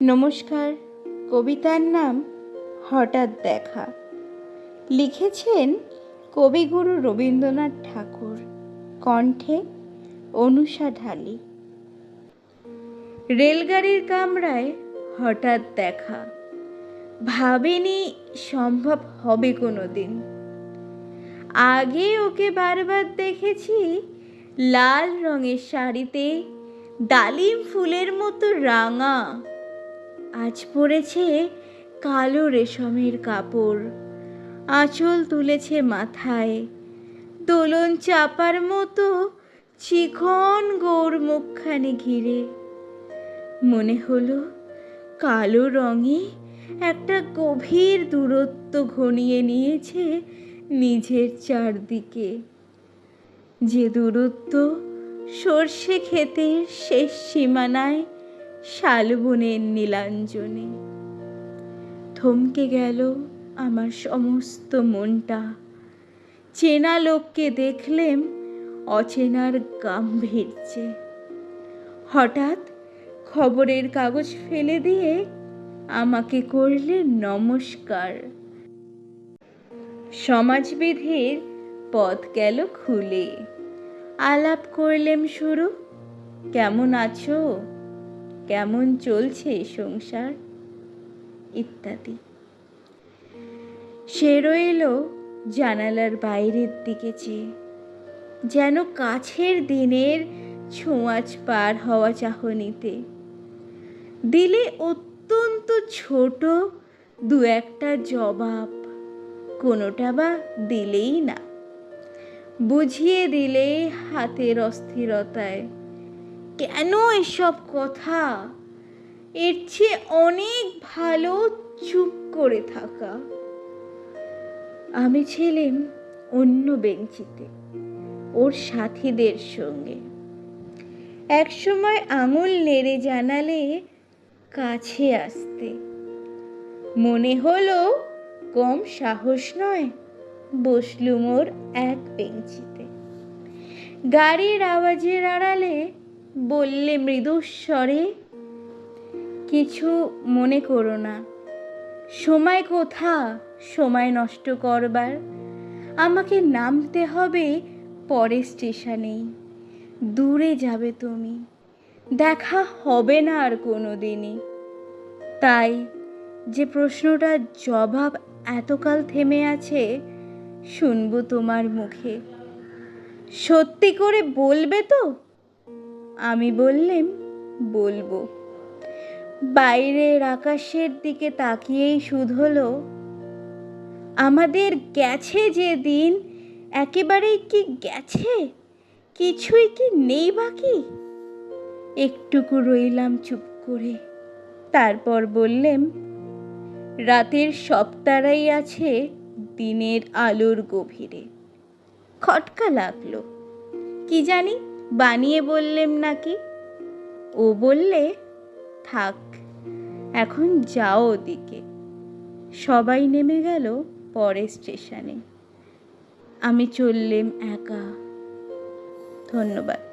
নমস্কার। কবিতার নাম হঠাৎ দেখা। লিখেছেন কবিগুরু রবীন্দ্রনাথ ঠাকুর। কণ্ঠে অনুষা ঢালি। রেলগাড়ির কামরায় হঠাৎ দেখা, ভাবিনি সম্ভব হবে কোনো দিন। আগে ওকে বারবার দেখেছি লাল রঙের শাড়িতে, ডালিম ফুলের মতো রাঙা। আজ পরেছে কালো রেশমের কাপড়, আঁচল তুলেছে মাথায়, দোলন চাপার মতো চিকন গৌর মুখখানি ঘিরে। মনে হলো কালো রঙে একটা গভীর দূরত্ব ঘনিয়ে নিয়েছে নিজের চারদিকে, যে দূরত্ব সর্ষে ক্ষেতের শেষ সীমানায় শালবনের নীলাঞ্জনে। থমকে গেল আমার সমস্ত মনটা। চেনা লোককে দেখলেম অচেনার গাম্ভীর্যে। হঠাৎ খবরের কাগজ ফেলে দিয়ে আমাকে করলে নমস্কার। সমাজবিধির পথ গেল খুলে। আলাপ করলেম শুরু, কেমন আছো, কেমন চলছে সংসার, ইত্যাদি। সে রইল জানালার বাইরের দিকে চেয়ে, যেন কাছের দিনের ছোঁয়াচ পার হওয়া চাহনিতে। দিলে অত্যন্ত ছোট দু একটা জবাব, কোনোটা বা দিলেই না। বুঝিয়ে দিলে হাতের অস্থিরতায়, কেন এসব কথা, এর চেয়ে অনেক ভালো চুপ করে থাকা। আমি ছিলাম অন্য বেঞ্চিতে ওর সাথীদের সঙ্গে। একসময় আঙুল নেড়ে জানালে কাছে আসতে। মনে হলো কম সাহস নয়, বসলুম ওর এক বেঞ্চিতে। গাড়ির আওয়াজের আড়ালে বললে মৃদুস্বরে, কিছু মনে করো না, সময় কোথা সময় নষ্ট করবার। আমাকে নামতে হবে পরের স্টেশনেই। দূরে যাবে তুমি, দেখা হবে না আর কোনো দিনই। তাই যে প্রশ্নটার জবাব এতকাল থেমে আছে, শুনবো তোমার মুখে। সত্যি করে বলবে তো? আমি বললেম বলবো। বাইরের আকাশের দিকে তাকিয়েই শুধোলো, আমাদের গেছে যে দিন একেবারেই কি গেছে, কিছুই কি নেই বাকি। একটুকু রইলাম চুপ করে, তারপর বললেম, রাতের সব তারাই আছে দিনের আলোর গভীরে। খটকা লাগলো, কি জানি বানিয়ে বললেম নাকি। ও বললে, থাক এখন যাও ওদিকে। সবাই নেমে গেল পরের স্টেশনে। আমি চললেম একা। ধন্যবাদ।